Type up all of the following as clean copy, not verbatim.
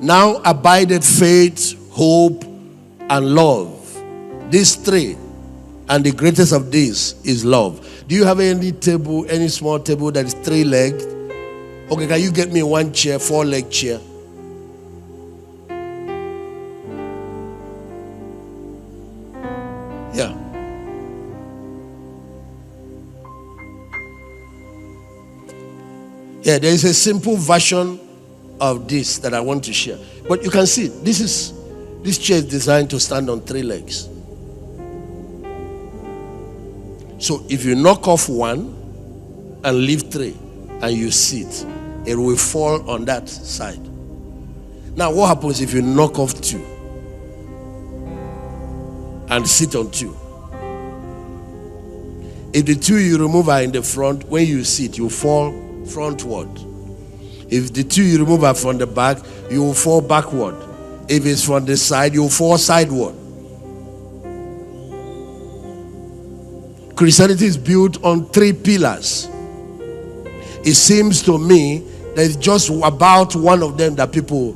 Now abideth faith, hope, and love. These three, and the greatest of these is love. Do you have any table, any small table that is 3-legged? Okay, can you get me one chair, 4-leg chair? Yeah. Yeah, there is a simple version of this that I want to share. But you can see, this chair is designed to stand on 3 legs. So if you knock off one and leave 3 and you sit, it will fall on that side. Now what happens if you knock off 2 and sit on 2? If the 2 you remove are in the front, when you sit, you fall frontward. If the 2 you remove are from the back, you will fall backward. If it's from the side, you will fall sideward. Christianity is built on 3 pillars. It seems to me that it's just about one of them that people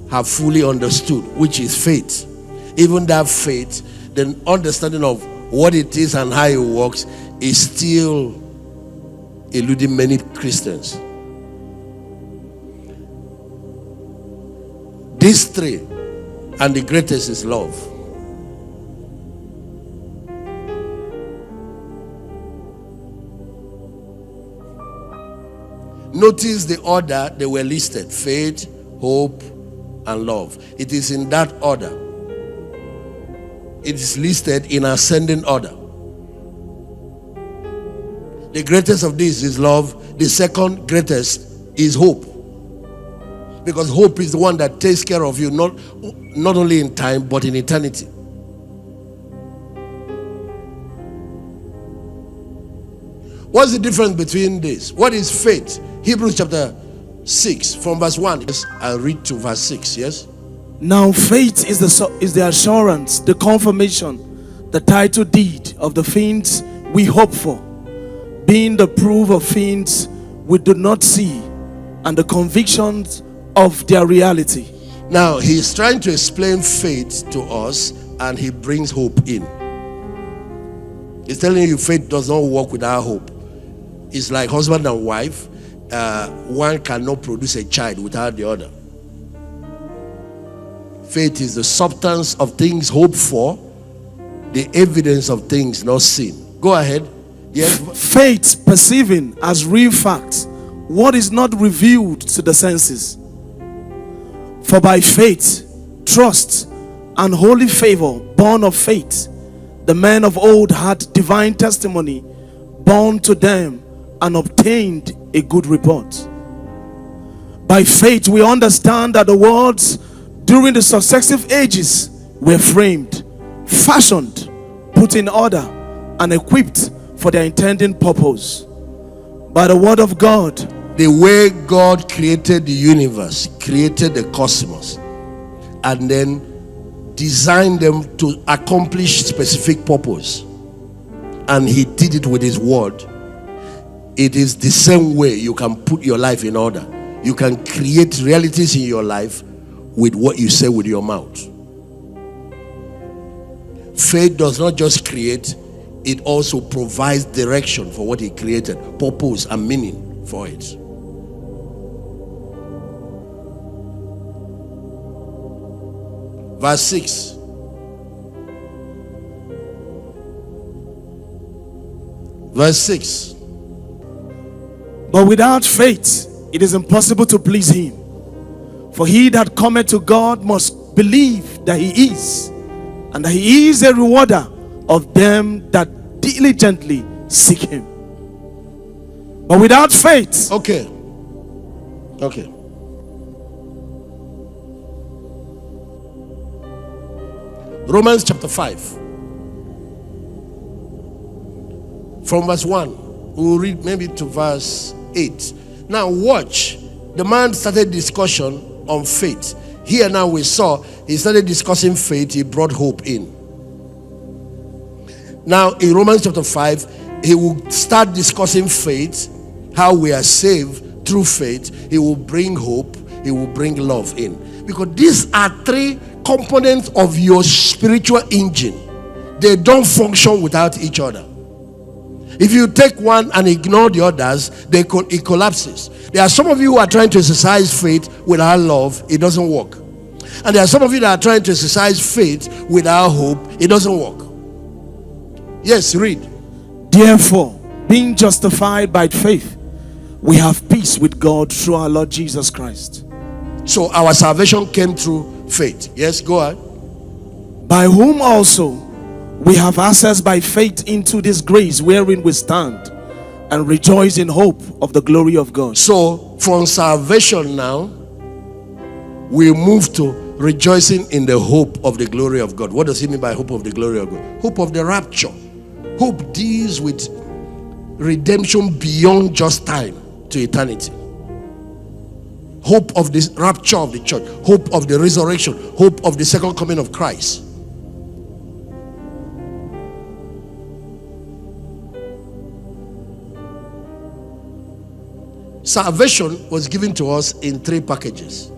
have fully understood, which is faith. Even that faith, the understanding of what it is and how it works, is still eluding many Christians. These 3, and the greatest is love. Notice the order they were listed: faith, hope, and love. It is in that order. It is listed in ascending order. The greatest of these is love. The second greatest is hope. Because hope is the one that takes care of you, not only in time, but in eternity. What's the difference between this? What is faith? Hebrews chapter 6 from verse 1. Yes, I'll read to verse 6. Yes. Now faith is the assurance, the confirmation, the title deed of the things we hope for, being the proof of things we do not see, and the convictions of their reality. Now he's trying to explain faith to us, and he brings hope in. He's telling you faith does not work without hope. It's like husband and wife. One cannot produce a child without the other. Faith is the substance of things hoped for, the evidence of things not seen. Go ahead. Yes. Faith perceiving as real facts what is not revealed to the senses. For by faith, trust, and holy favor born of faith, the men of old had divine testimony born to them and obtained a good report. By faith we understand that the worlds during the successive ages were framed, fashioned, put in order, and equipped for their intended purpose. By the word of God, the way God created the universe, created the cosmos, and then designed them to accomplish specific purpose, and he did it with his word. It is the same way you can put your life in order. You can create realities in your life with what you say with your mouth. Faith does not just create, it also provides direction for what he created, purpose and meaning for it. Verse 6. Verse 6. But without faith it is impossible to please him. For he that cometh to God must believe that he is, and that he is a rewarder of them that diligently seek him. But without faith. Okay. Romans chapter 5. From verse 1. We'll read maybe to verse 8. Now watch. The man started discussion on faith. Here now we saw he started discussing faith. He brought hope in. Now in Romans chapter 5, he will start discussing faith, how we are saved through faith. He will bring hope. He will bring love in. Because these are three components of your spiritual engine. They don't function without each other. If you take one and ignore the others, it collapses. There are some of you who are trying to exercise faith without love. It doesn't work. And there are some of you that are trying to exercise faith without hope. It doesn't work. Yes, read. Therefore, being justified by faith, we have peace with God through our Lord Jesus Christ. So our salvation came through faith. Yes, go on. By whom also we have access by faith into this grace wherein we stand and rejoice in hope of the glory of God. So from salvation now, we move to rejoicing in the hope of the glory of God. What does he mean by hope of the glory of God? Hope of the rapture. Hope deals with redemption beyond just time to eternity. Hope of this rapture of the church. Hope of the resurrection. Hope of the second coming of Christ. Salvation was given to us in three packages.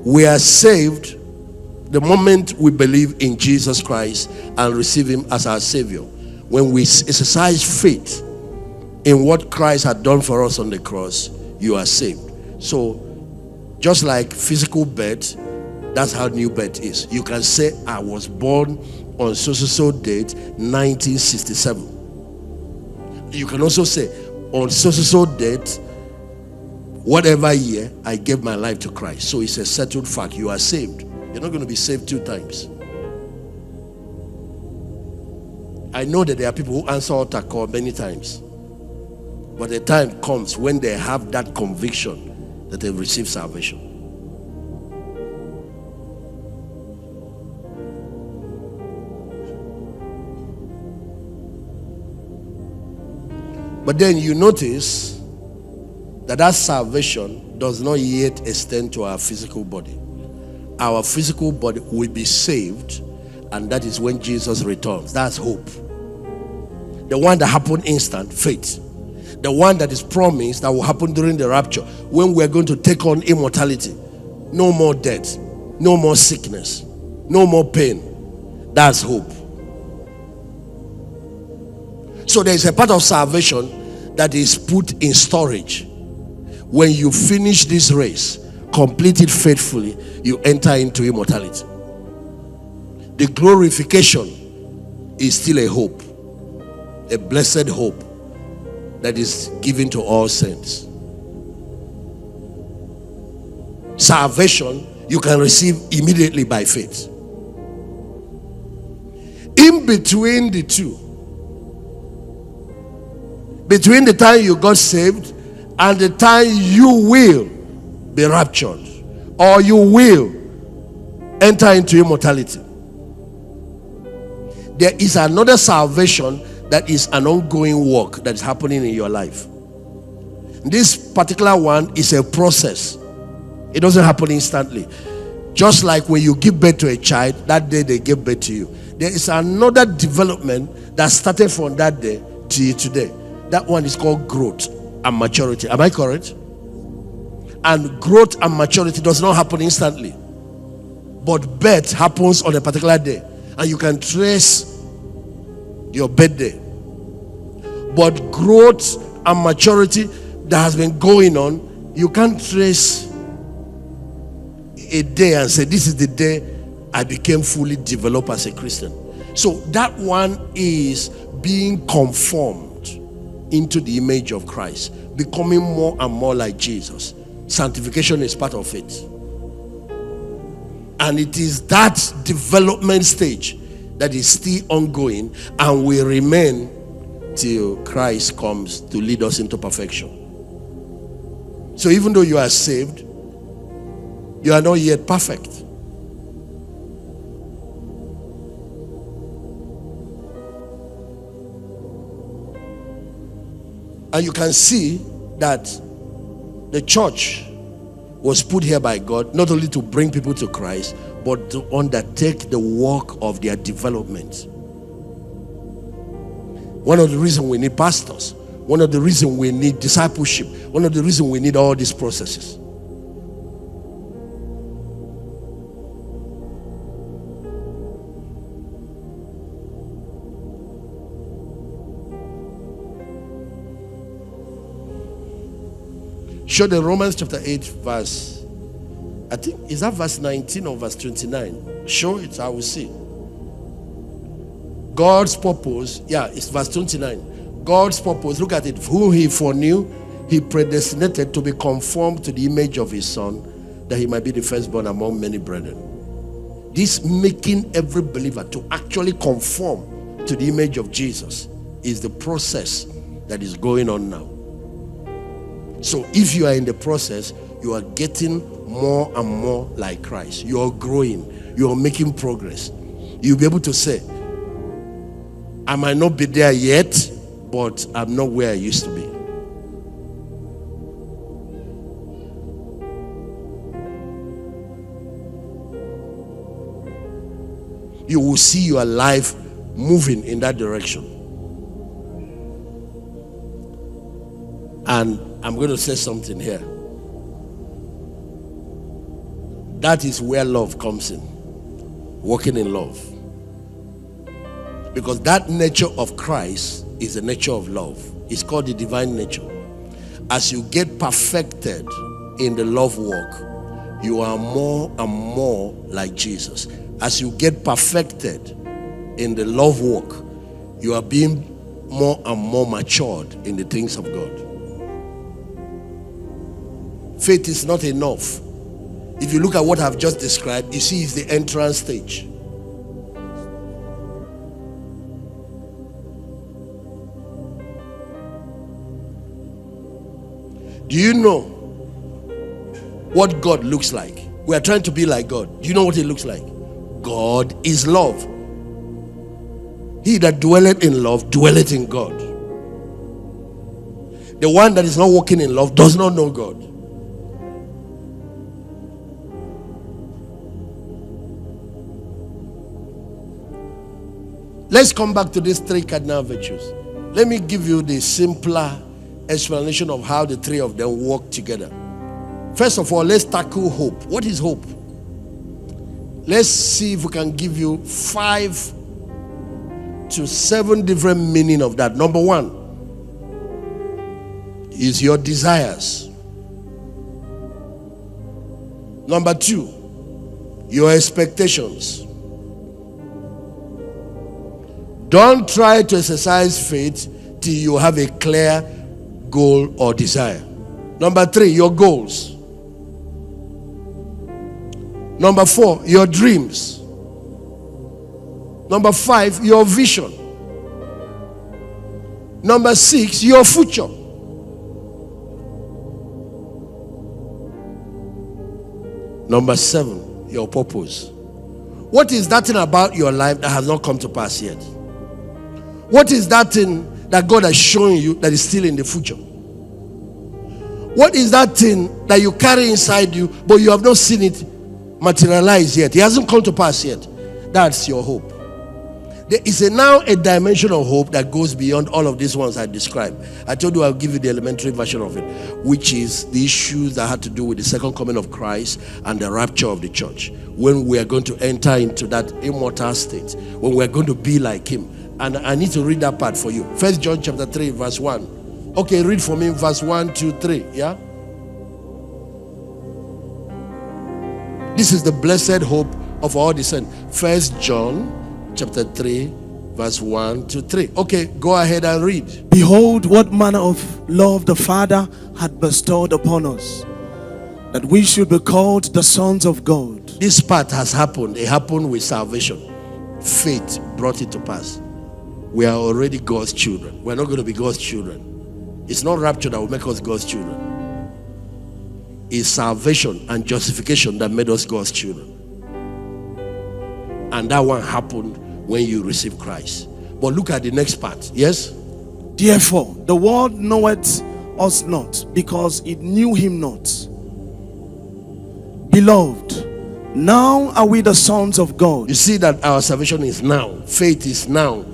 We are saved the moment we believe in Jesus Christ and receive him as our Savior. When we exercise faith in what Christ had done for us on the cross, you are saved. So just like physical birth, that's how new birth is. You can say, I was born on so date 1967. You can also say, on so date, whatever year, I gave my life to Christ. So it's a settled fact. You are saved. You're not going to be saved two times. I know that there are people who answer altar call many times, but the time comes when they have that conviction that they've received salvation. But then you notice that salvation does not yet extend to our physical body. Our physical body will be saved, and that is when Jesus returns. That's hope. The one that happened instant, faith. The one that is promised that will happen during the rapture, when we're going to take on immortality. No more death, no more sickness, no more pain. That's hope. So there is a part of salvation that is put in storage. When you finish this race, complete it faithfully, you enter into immortality. The glorification is still a hope, a blessed hope that is given to all saints. Salvation you can receive immediately by faith. In between the two, between the time you got saved and the time you will be raptured, or you will enter into immortality, there is another salvation that is an ongoing work that is happening in your life. This particular one is a process. It doesn't happen instantly. Just like when you give birth to a child, that day they give birth to you. There is another development that started from that day to today. That one is called growth and maturity. Am I correct? And growth and maturity does not happen instantly, but birth happens on a particular day, and you can trace your birthday. But growth and maturity that has been going on, you can't trace a day and say, this is the day I became fully developed as a Christian. So that one is being conformed into the image of Christ, becoming more and more like Jesus. Sanctification is part of it. And it is that development stage that is still ongoing and will remain till Christ comes to lead us into perfection. So even though you are saved, you are not yet perfect. And you can see that the church was put here by God not only to bring people to Christ, but to undertake the work of their development. One of the reasons we need pastors, One of the reasons we need discipleship. One of the reasons we need all these processes. Show the Romans chapter 8 verse, I think, is that verse 19 or verse 29? Show it, I will see. God's purpose, yeah, it's verse 29. God's purpose, look at it. Who he foreknew, he predestinated to be conformed to the image of his son, that he might be the firstborn among many brethren. This making every believer to actually conform to the image of Jesus is the process that is going on now. So if you are in the process, you are getting more and more like Christ. You are growing. You are making progress. You'll be able to say, I might not be there yet, but I'm not where I used to be. You will see your life moving in that direction. And I'm going to say something here. That is where love comes in. Walking in love. Because that nature of Christ is the nature of love. It's called the divine nature. As you get perfected in the love walk, you are more and more like Jesus. As you get perfected in the love walk, you are being more and more matured in the things of God. Faith is not enough. If you look at what I've just described, you see it's the entrance stage. Do you know what God looks like? We are trying to be like God. Do you know what He looks like? God is love. He that dwelleth in love dwelleth in God. The one that is not walking in love does not know God. Let's come back to these three cardinal virtues. Let me give you the simpler explanation of how the three of them work together. First of all, let's tackle hope. What is hope? Let's see if we can give you 5 to 7 different meanings of that. Number 1 is your desires. Number 2, your expectations. Don't try to exercise faith till you have a clear goal or desire. Number 3, your goals. Number 4, your dreams. Number 5, your vision. Number 6, your future. Number 7, your purpose. What is that thing about your life that has not come to pass yet? What is that thing that God has shown you that is still in the future? What is that thing that you carry inside you but you have not seen it materialize yet? It hasn't come to pass yet. That's your hope. There is now a dimension of hope that goes beyond all of these ones I described. I told you I'll give you the elementary version of it, which is the issues that had to do with the second coming of Christ and the rapture of the church, when we are going to enter into that immortal state, when we are going to be like Him. And I need to read that part for you. 1 John chapter 3 verse 1. Okay, read for me verse 1, 2, 3. Yeah? This is the blessed hope of all the saints. 1 John chapter 3 verse 1 to 3. Okay, go ahead and read. Behold, what manner of love the Father had bestowed upon us, that we should be called the sons of God. This part has happened. It happened with salvation. Faith brought it to pass. We are already God's children. We're not going to be God's children. It's not rapture that will make us God's children. It's salvation and justification that made us God's children. And that one happened when you receive Christ. But look at the next part. Yes? Therefore, the world knoweth us not, because it knew Him not. Beloved, now are we the sons of God. You see that our salvation is now. Faith is now.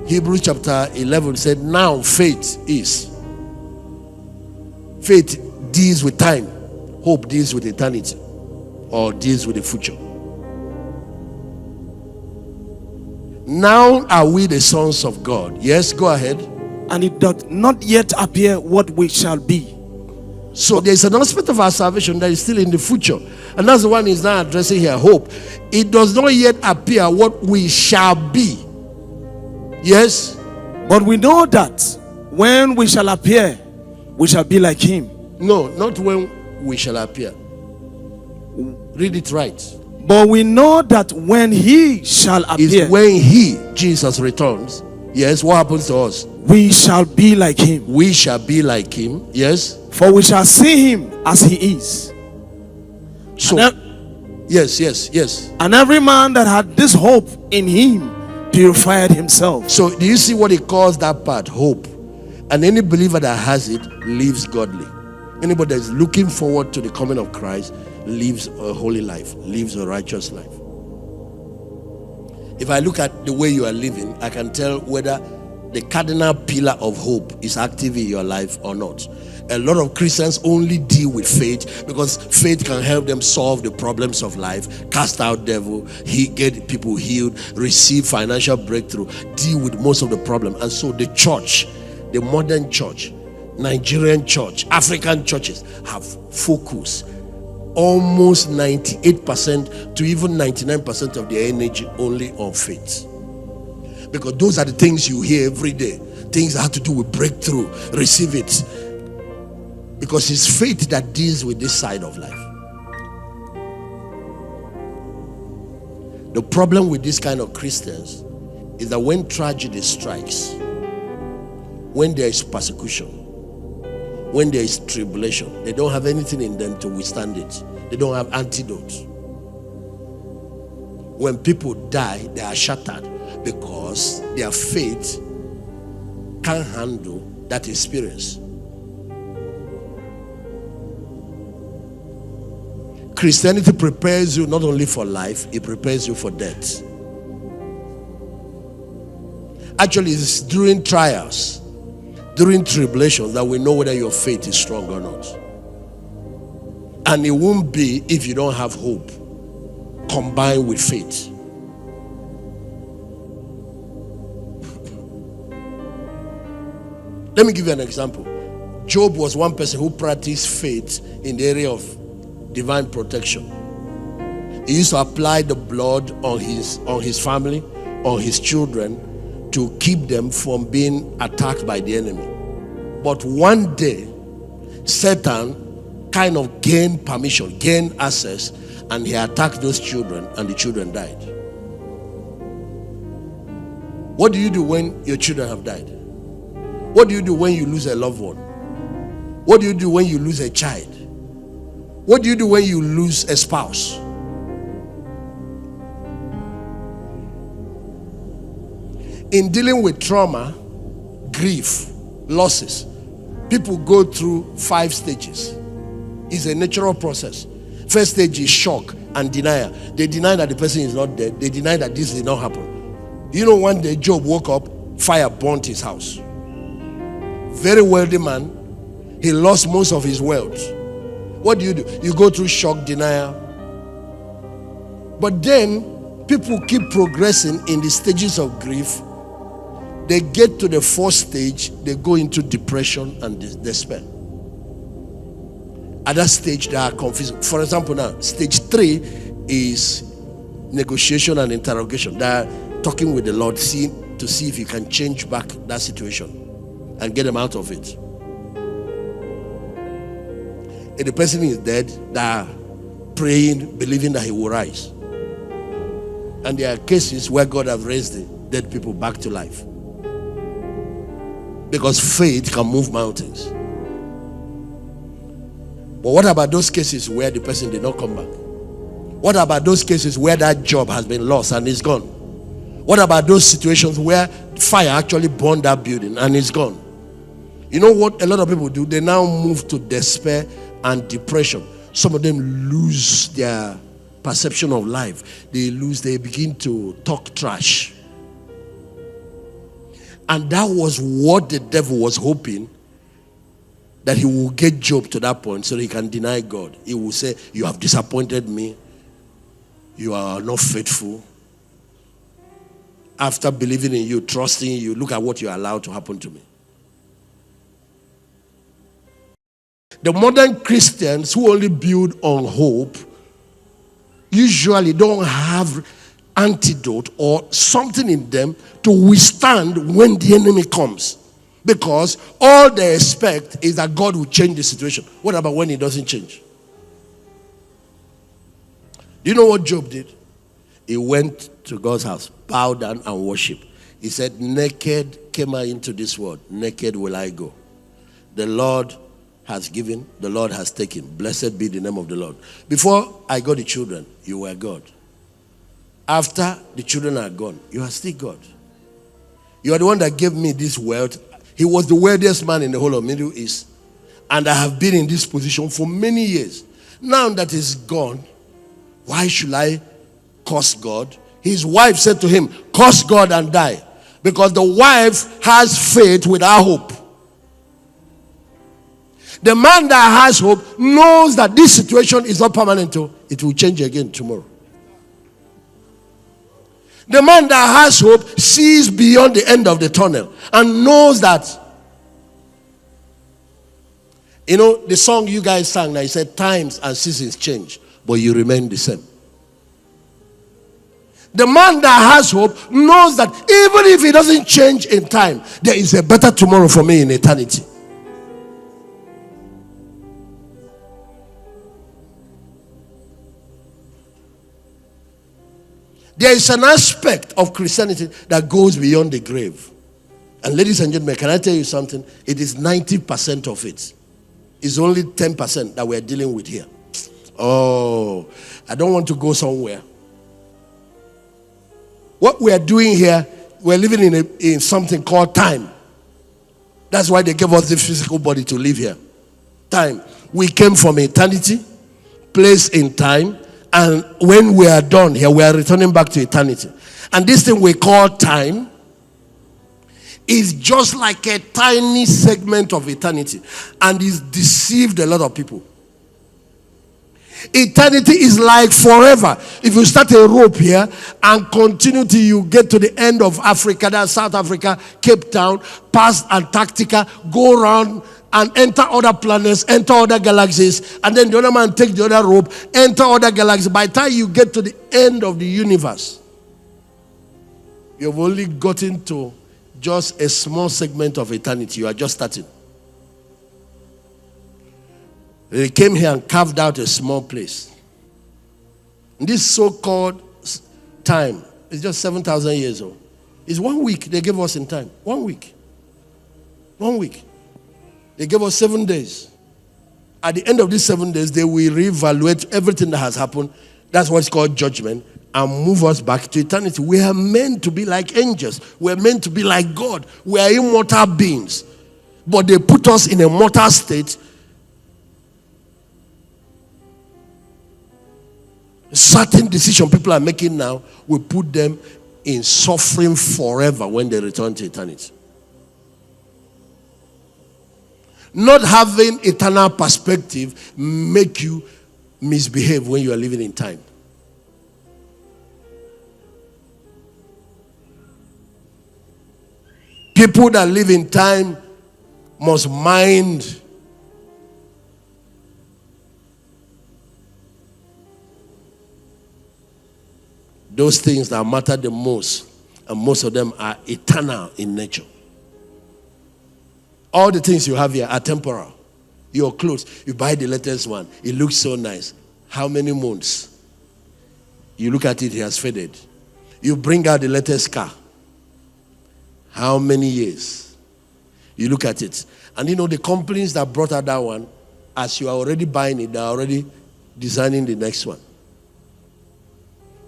Hebrews chapter 11 said, now faith deals with time, hope deals with eternity, or deals with the future. Now are we the sons of God? Yes, go ahead. And it doth not yet appear what we shall be. So there's an aspect of our salvation that is still in the future, and that's the one he's now addressing here, hope. It does not yet appear what we shall be. Yes, but we know that when we shall appear, we shall be like him. No, not when we shall appear. Read it right. But we know that when he shall appear, is when he, Jesus, returns. Yes, what happens to us? We shall be like him. We shall be like him. Yes. For we shall see him as he is. So, yes. And every man that had this hope in him purified himself. So, do you see what he calls that part? Hope. And any believer that has it lives godly. Anybody that is looking forward to the coming of Christ lives a holy life, lives a righteous life. If I look at the way you are living, I can tell whether the cardinal pillar of hope is active in your life or not. A lot of Christians only deal with faith because faith can help them solve the problems of life, cast out devil, get people healed, receive financial breakthrough, deal with most of the problem. And so the church, the modern church, Nigerian church, African churches have focused almost 98% to even 99% of their energy only on faith. Because those are the things you hear every day. Things that have to do with breakthrough. Receive it. Because it's faith that deals with this side of life. The problem with this kind of Christians is that when tragedy strikes, when there is persecution, when there is tribulation, they don't have anything in them to withstand it. They don't have antidotes. When people die, they are shattered because their faith can't handle that experience. Christianity prepares you not only for life, it prepares you for death. Actually, it's during trials, during tribulations, that we know whether your faith is strong or not. And it won't be if you don't have hope combined with faith. Let me give you an example. Job was one person who practiced faith in the area of divine protection. He used to apply the blood on his family, on his children, to keep them from being attacked by the enemy. But one day, Satan kind of gained permission, gained access, and he attacked those children, and the children died. What do you do when your children have died? What do you do when you lose a loved one? What do you do when you lose a child? What do you do when you lose a spouse? In dealing with trauma, grief, losses, people go through 5 stages. It's a natural process. First stage is shock and denial. They deny that the person is not dead. They deny that this did not happen. You know, one day Job woke up, fire burnt his house. Very wealthy man. He lost most of his wealth. What do? You go through shock, denial. But then people keep progressing in the stages of grief. They get to the 4th stage, they go into depression and despair. At that stage, they are confused. For example, now, stage 3 is negotiation and interrogation. They are talking with the Lord, to see if He can change back that situation and get them out of it. If the person is dead, they are praying, believing that he will rise. And there are cases where God has raised the dead people back to life. Because faith can move mountains. But what about those cases where the person did not come back? What about those cases where that job has been lost and is gone? What about those situations where fire actually burned that building and it's gone? You know what a lot of people do? They now move to despair and depression. Some of them lose their perception of life. They begin to talk trash. And that was what the devil was hoping, that he will get Job to that point so he can deny God. He will say, you have disappointed me. You are not faithful. After believing in you, trusting you, look at what you allowed to happen to me. The modern Christians who only build on hope usually don't have antidote or something in them to withstand when the enemy comes. Because all they expect is that God will change the situation. What about when he doesn't change? Do you know what Job did? He went to God's house, bowed down and worshiped. He said, naked came I into this world, naked will I go. The Lord has given, the Lord has taken. Blessed be the name of the Lord. Before I got the children, you were God. After the children are gone, you are still God. You are the one that gave me this wealth. He was the wealthiest man in the whole of Middle East. And I have been in this position for many years. Now that he's gone, why should I curse God? His wife said to him, curse God and die. Because the wife has faith without hope. The man that has hope knows that this situation is not permanent. It will change again tomorrow. The man that has hope sees beyond the end of the tunnel and knows that, you know, the song you guys sang, I said times and seasons change, but you remain the same. The man that has hope knows that even if it doesn't change in time, there is a better tomorrow for me in eternity. There is an aspect of Christianity that goes beyond the grave. And ladies and gentlemen, can I tell you something? It is 90% of it. It's only 10% that we're dealing with here. Oh, I don't want to go somewhere. What we are doing here, we're living in something called time. That's why they gave us the physical body to live here. Time. We came from eternity, place in time, and when we are done here, we are returning back to eternity. And this thing we call time is just like a tiny segment of eternity, and it's deceived a lot of people. Eternity is like forever. If you start a rope here and continue till you get to the end of Africa, that's South Africa, Cape Town, past Antarctica, go around and enter other planets, enter other galaxies, and then the other man take the other rope, enter other galaxies. By the time you get to the end of the universe, you've only gotten to just a small segment of eternity. You are just starting. They came here and carved out a small place. And this so-called time is just 7,000 years old. It's 1 week they gave us in time. 1 week. 1 week. They gave us 7 days. At the end of these 7 days, they will reevaluate everything that has happened. That's what's called judgment. And move us back to eternity. We are meant to be like angels. We are meant to be like God. We are immortal beings. But they put us in a mortal state. Certain decision people are making now will put them in suffering forever when they return to eternity. Not having eternal perspective make you misbehave when you are living in time. People that live in time must mind those things that matter the most, and most of them are eternal in nature. All the things you have here are temporal. Your clothes, you buy the latest one, it looks so nice. How many months? You look at it, it has faded. You bring out the latest car. How many years? You look at it. And you know the companies that brought out that one, as you are already buying it, they are already designing the next one.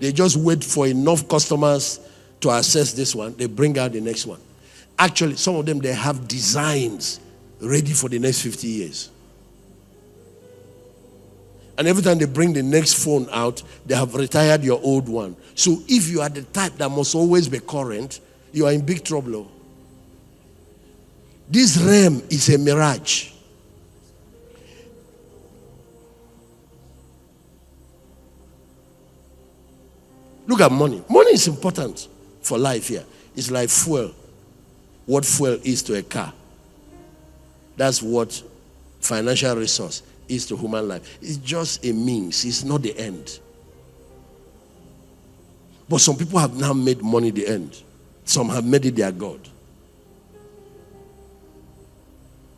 They just wait for enough customers to access this one. They bring out the next one. Actually, some of them, they have designs ready for the next 50 years. And every time they bring the next phone out, they have retired your old one. So if you are the type that must always be current, you are in big trouble. This realm is a mirage. Look at money. Money is important for life here. It's like fuel. What fuel is to a car. That's what financial resource is to human life. It's just a means. It's not the end. But some people have now made money the end. Some have made it their God.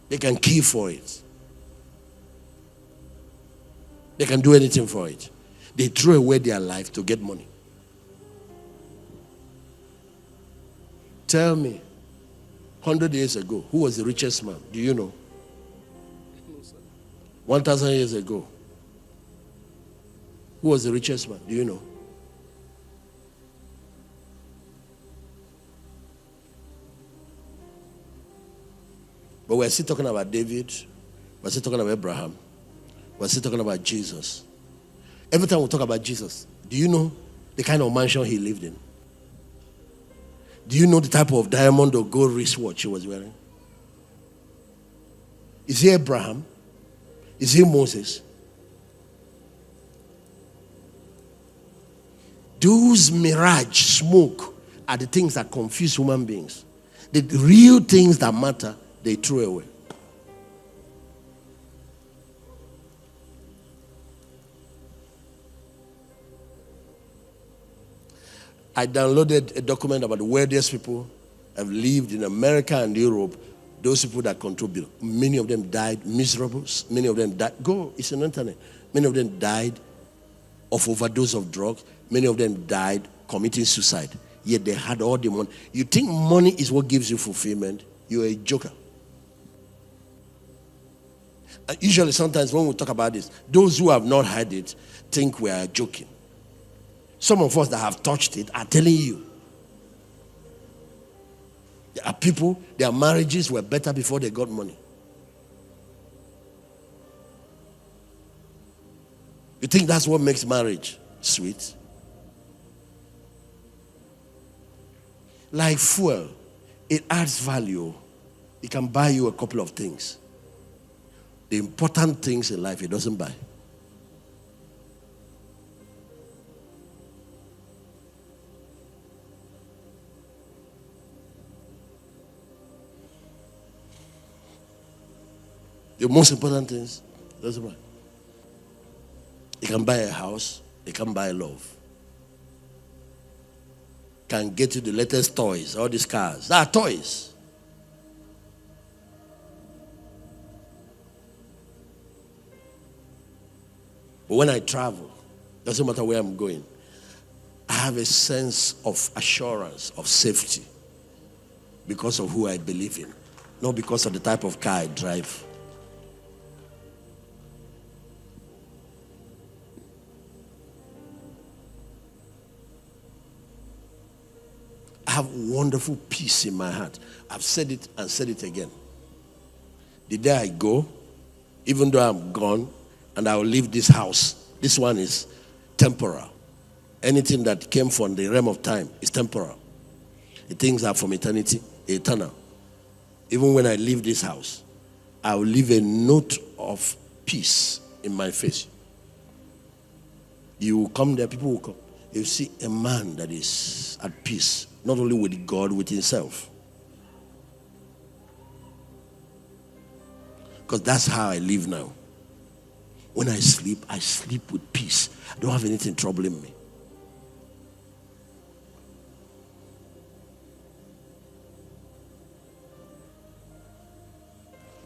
They can kill for it. They can do anything for it. They throw away their life to get money. Tell me, 100 years ago, who was the richest man? Do you know? 1,000 years ago, who was the richest man? Do you know? But we're still talking about David. We're still talking about Abraham. We're still talking about Jesus. Every time we talk about Jesus, do you know the kind of mansion he lived in? Do you know the type of diamond or gold wristwatch he was wearing? Is he Abraham? Is he Moses? Those mirage smoke are the things that confuse human beings. The real things that matter, they throw away. I downloaded a document about the wealthiest people have lived in America and Europe. Those people that control bill. Many of them died miserable. Many of them died. Go, it's on the internet. Many of them died of overdose of drugs. Many of them died committing suicide. Yet they had all the money. You think money is what gives you fulfillment? You're a joker. And usually, sometimes when we talk about this, those who have not had it think we are joking. Some of us that have touched it are telling you. There are people, their marriages were better before they got money. You think that's what makes marriage sweet? Like fuel, it adds value. It can buy you a couple of things. The important things in life, it doesn't buy. The most important things, it doesn't buy. It can buy a house, it can buy love. Can get you the latest toys, all these cars. They are toys. But when I travel, doesn't matter where I'm going, I have a sense of assurance, of safety, because of who I believe in, not because of the type of car I drive. I have wonderful peace in my heart. I've said it and said it again. The day I go, even though I'm gone, and I will leave this house, this one is temporal. Anything that came from the realm of time is temporal. The things are from eternity, eternal. Even when I leave this house, I will leave a note of peace in my face. You will come there, people will come. You see a man that is at peace, not only with God, with himself. Because that's how I live now. When I sleep with peace. I don't have anything troubling me.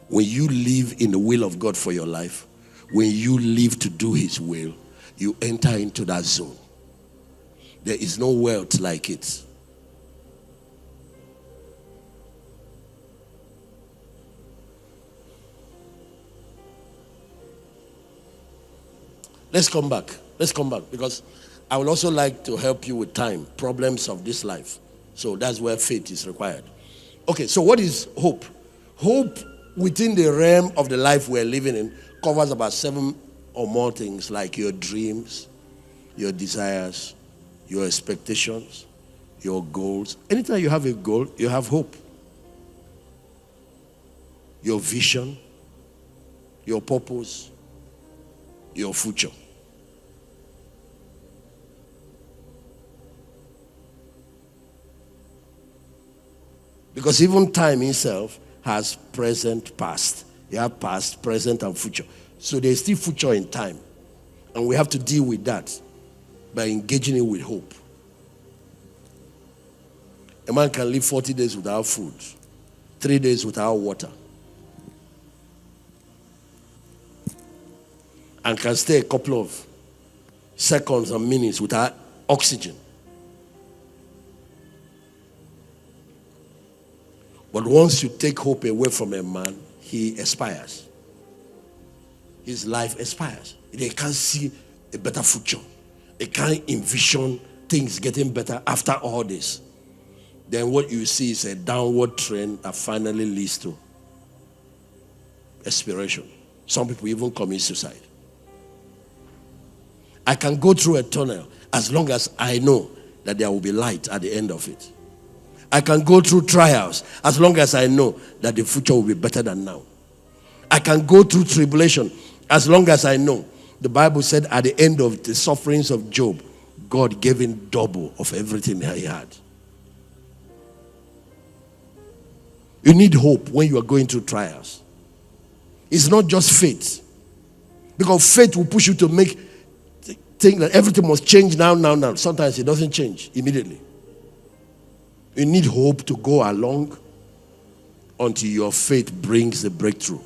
When you live in the will of God for your life, when you live to do his will, you enter into that zone. There is no wealth like it. Let's come back because I would also like to help you with time, problems of this life. So that's where faith is required. Okay, so what is hope? Hope within the realm of the life we're living in covers about 7 or more things, like your dreams, your desires, your expectations, your goals. Anytime you have a goal, you have hope. your vision, your purpose, your future. Because even time itself has present, past. You have past, present, and future. So there's still future in time. And we have to deal with that by engaging it with hope. A man can live 40 days without food, 3 days without water, and can stay a couple of seconds and minutes without oxygen. But once you take hope away from a man, he expires. His life expires. They can't see a better future. They can't envision things getting better after all this. Then what you see is a downward trend that finally leads to expiration. Some people even commit suicide. I can go through a tunnel as long as I know that there will be light at the end of it. I can go through trials as long as I know that the future will be better than now. I can go through tribulation as long as I know. The Bible said at the end of the sufferings of Job, God gave him double of everything that he had. You need hope when you are going through trials. It's not just faith. Because faith will push you to think that everything must change now. Sometimes it doesn't change immediately. You need hope to go along until your faith brings the breakthrough.